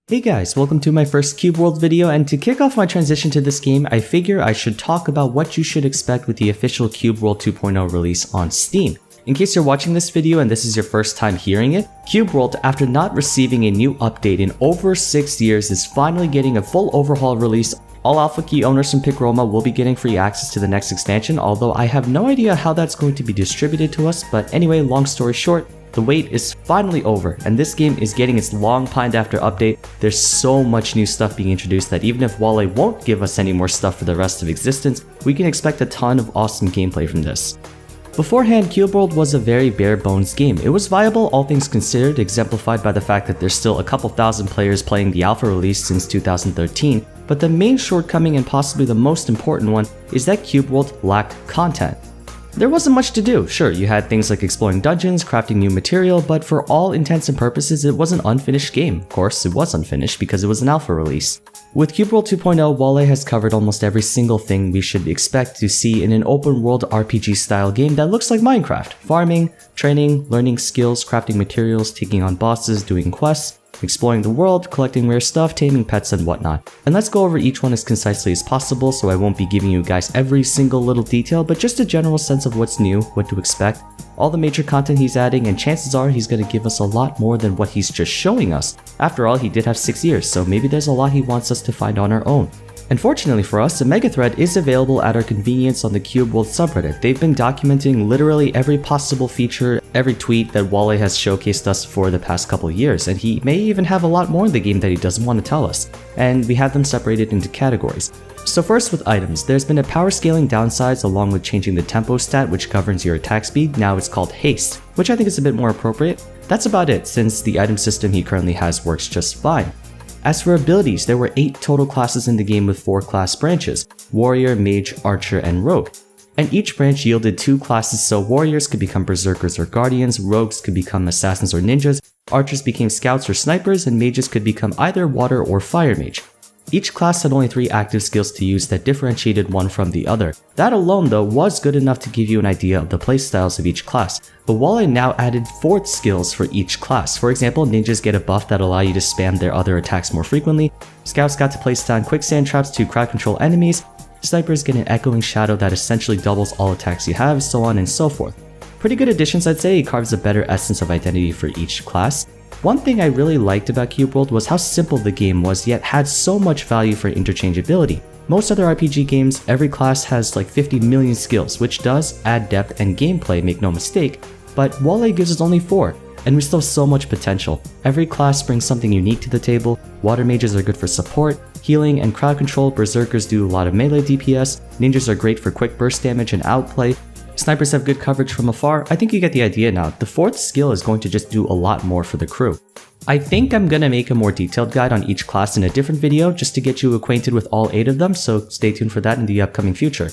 Hey guys, welcome to my first Cube World video, and to kick off my transition to this game, I figure I should talk about what you should expect with the official Cube World 2.0 release on Steam. In case you're watching this video and this is your first time hearing it, Cube World, after not receiving a new update in over 6 years, is finally getting a full overhaul release. All Alpha Key owners from Pick Roma will be getting free access to the next expansion, although I have no idea how that's going to be distributed to us, but anyway, long story short, the wait is finally over, and this game is getting its long pined after update. There's so much new stuff being introduced that even if Wale won't give us any more stuff for the rest of existence, we can expect a ton of awesome gameplay from this. Beforehand, Cube World was a very bare bones game. It was viable, all things considered, exemplified by the fact that there's still a couple thousand players playing the alpha release since 2013, but the main shortcoming and possibly the most important one is that Cube World lacked content. There wasn't much to do. Sure, you had things like exploring dungeons, crafting new material, but for all intents and purposes, it was an unfinished game. Of course, it was unfinished because it was an alpha release. With Cube World 2.0, Wale has covered almost every single thing we should expect to see in an open world RPG style game that looks like Minecraft. Farming, training, learning skills, crafting materials, taking on bosses, doing quests, exploring the world, collecting rare stuff, taming pets, and whatnot. And let's go over each one as concisely as possible, so I won't be giving you guys every single little detail, but just a general sense of what's new, what to expect, all the major content he's adding, and chances are he's going to give us a lot more than what he's just showing us. After all, he did have 6 years, so maybe there's a lot he wants us to find on our own. And fortunately for us, a mega thread is available at our convenience on the Cube World subreddit. They've been documenting literally every possible feature, every tweet that Wale has showcased us for the past couple years, and he may even have a lot more in the game that he doesn't want to tell us. And we have them separated into categories. So first with items, there's been a power scaling downsides along with changing the tempo stat which governs your attack speed. Now it's called haste, which I think is a bit more appropriate. That's about it, since the item system he currently has works just fine. As for abilities, there were 8 total classes in the game with 4 class branches: Warrior, Mage, Archer, and Rogue. And each branch yielded 2 classes, so Warriors could become Berserkers or Guardians, Rogues could become Assassins or Ninjas, Archers became Scouts or Snipers, and Mages could become either Water or Fire Mage. Each class had only 3 active skills to use that differentiated one from the other. That alone though was good enough to give you an idea of the playstyles of each class, but Wale now added 4th skills for each class. For example, Ninjas get a buff that allow you to spam their other attacks more frequently, Scouts got to place down quicksand traps to crowd control enemies, Snipers get an echoing shadow that essentially doubles all attacks you have, so on and so forth. Pretty good additions, I'd say. It carves a better essence of identity for each class. One thing I really liked about Cube World was how simple the game was, yet had so much value for interchangeability. Most other RPG games, every class has like 50 million skills, which does add depth and gameplay, make no mistake, but Wale gives us only 4, and we still have so much potential. Every class brings something unique to the table. Water Mages are good for support, healing, and crowd control. Berserkers do a lot of melee DPS, Ninjas are great for quick burst damage and outplay, Snipers have good coverage from afar. I think you get the idea now. The 4th skill is going to just do a lot more for the crew. I think I'm gonna make a more detailed guide on each class in a different video just to get you acquainted with all 8 of them, so stay tuned for that in the upcoming future.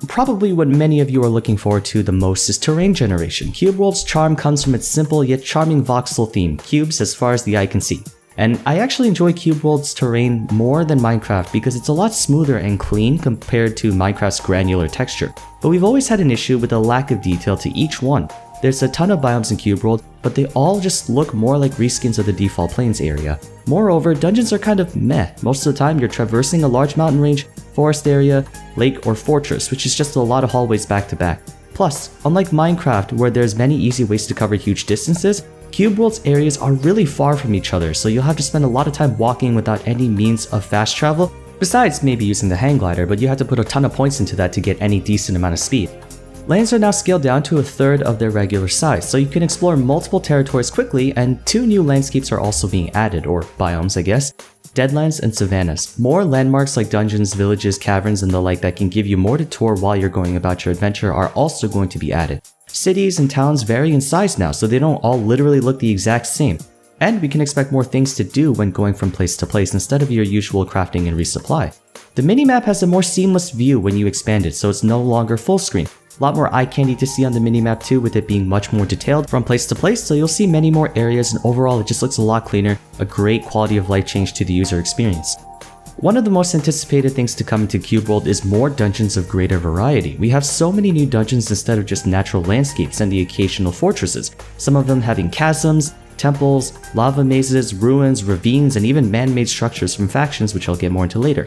Probably what many of you are looking forward to the most is terrain generation. Cube World's charm comes from its simple yet charming voxel theme, cubes as far as the eye can see. And I actually enjoy Cube World's terrain more than Minecraft because it's a lot smoother and clean compared to Minecraft's granular texture. But we've always had an issue with the lack of detail to each one. There's a ton of biomes in Cube World, but they all just look more like reskins of the default plains area. Moreover, dungeons are kind of meh. Most of the time you're traversing a large mountain range, forest area, lake, or fortress, which is just a lot of hallways back to back. Plus, unlike Minecraft where there's many easy ways to cover huge distances, Cube World's areas are really far from each other, so you'll have to spend a lot of time walking without any means of fast travel, besides maybe using the hang glider, but you have to put a ton of points into that to get any decent amount of speed. Lands are now scaled down to 1/3 of their regular size, so you can explore multiple territories quickly, and 2 new landscapes are also being added, or biomes I guess. Deadlands and savannas. More landmarks like dungeons, villages, caverns, and the like that can give you more to tour while you're going about your adventure are also going to be added. Cities and towns vary in size now, so they don't all literally look the exact same. And we can expect more things to do when going from place to place instead of your usual crafting and resupply. The minimap has a more seamless view when you expand it, so it's no longer full screen. A lot more eye candy to see on the minimap too, with it being much more detailed from place to place, so you'll see many more areas, and overall it just looks a lot cleaner, a great quality of life change to the user experience. One of the most anticipated things to come into Cube World is more dungeons of greater variety. We have so many new dungeons instead of just natural landscapes and the occasional fortresses, some of them having chasms, temples, lava mazes, ruins, ravines, and even man-made structures from factions, which I'll get more into later.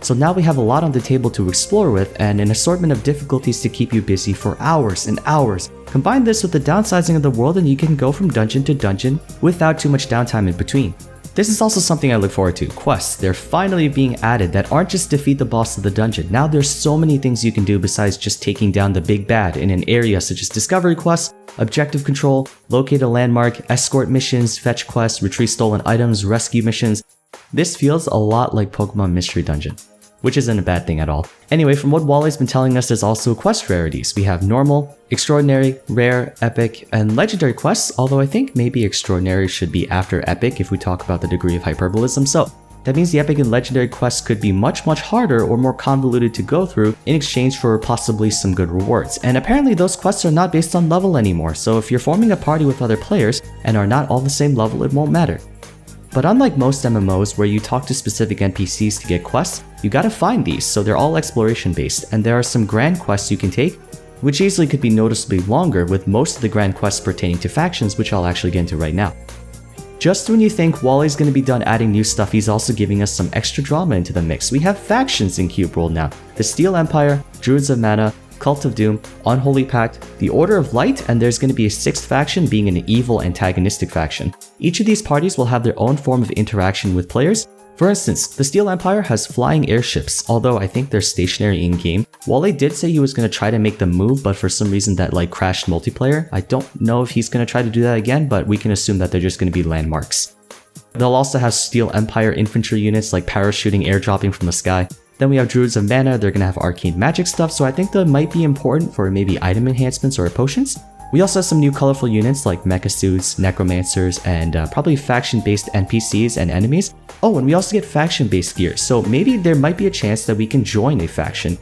So now we have a lot on the table to explore with and an assortment of difficulties to keep you busy for hours and hours. Combine this with the downsizing of the world and you can go from dungeon to dungeon without too much downtime in between. This is also something I look forward to, quests. They're finally being added that aren't just defeat the boss of the dungeon. Now there's so many things you can do besides just taking down the big bad in an area such as discovery quests, objective control, locate a landmark, escort missions, fetch quests, retrieve stolen items, rescue missions. This feels a lot like Pokemon Mystery Dungeon, which isn't a bad thing at all. Anyway, from what Wally's been telling us, there's also quest rarities. We have normal, extraordinary, rare, epic, and legendary quests, although I think maybe extraordinary should be after epic if we talk about the degree of hyperbolism. So that means the epic and legendary quests could be much harder or more convoluted to go through in exchange for possibly some good rewards. And apparently those quests are not based on level anymore, so if you're forming a party with other players and are not all the same level, it won't matter. But unlike most MMOs where you talk to specific NPCs to get quests, you gotta find these, so they're all exploration based, and there are some grand quests you can take, which easily could be noticeably longer, with most of the grand quests pertaining to factions, which I'll actually get into right now. Just when you think Wally's gonna be done adding new stuff, he's also giving us some extra drama into the mix. We have factions in Cube World now: the Steel Empire, Druids of Mana, Cult of Doom, Unholy Pact, the Order of Light, and there's going to be a sixth faction being an evil antagonistic faction. Each of these parties will have their own form of interaction with players. For instance, the Steel Empire has flying airships, although I think they're stationary in-game. Wally did say he was going to try to make them move, but for some reason that crashed multiplayer. I don't know if he's going to try to do that again, but we can assume that they're just going to be landmarks. They'll also have Steel Empire infantry units like parachuting, airdropping from the sky. Then we have Druids of Mana, they're gonna have arcane magic stuff, so I think that might be important for maybe item enhancements or potions. We also have some new colorful units like mecha suits, necromancers, and probably faction-based NPCs and enemies. Oh, and we also get faction-based gear, so maybe there might be a chance that we can join a faction.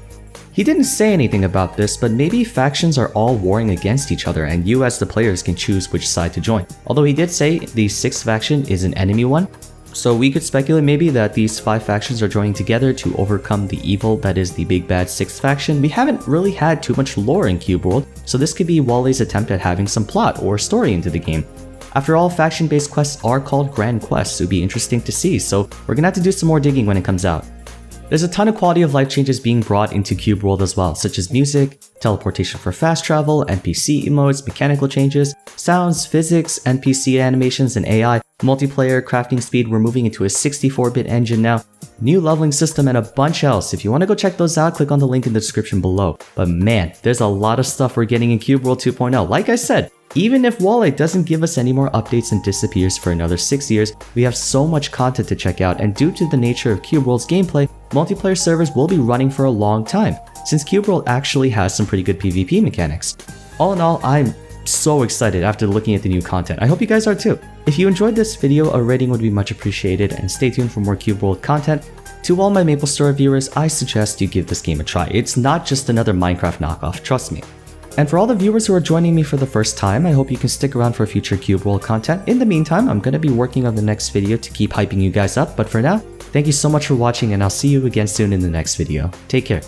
He didn't say anything about this, but maybe factions are all warring against each other and you as the players can choose which side to join. Although he did say the sixth faction is an enemy one, so we could speculate maybe that these 5 factions are joining together to overcome the evil that is the big bad 6th faction. We haven't really had too much lore in Cube World, so this could be Wally's attempt at having some plot or story into the game. After all, faction-based quests are called grand quests, so it'd be interesting to see, so we're gonna have to do some more digging when it comes out. There's a ton of quality of life changes being brought into Cube World as well, such as music, teleportation for fast travel, NPC emotes, mechanical changes, sounds, physics, NPC animations, and AI, multiplayer, crafting speed. We're moving into a 64-bit engine now, new leveling system, and a bunch else. If you want to go check those out, click on the link in the description below. But man, there's a lot of stuff we're getting in Cube World 2.0. Like I said, even if Wally doesn't give us any more updates and disappears for another 6 years, we have so much content to check out, and due to the nature of Cube World's gameplay, multiplayer servers will be running for a long time, since Cube World actually has some pretty good PvP mechanics. All in all, I'm so excited after looking at the new content. I hope you guys are too. If you enjoyed this video, a rating would be much appreciated, and stay tuned for more Cube World content. To all my MapleStory viewers, I suggest you give this game a try. It's not just another Minecraft knockoff, trust me. And for all the viewers who are joining me for the first time, I hope you can stick around for future Cube World content. In the meantime, I'm going to be working on the next video to keep hyping you guys up, but for now, thank you so much for watching, and I'll see you again soon in the next video. Take care.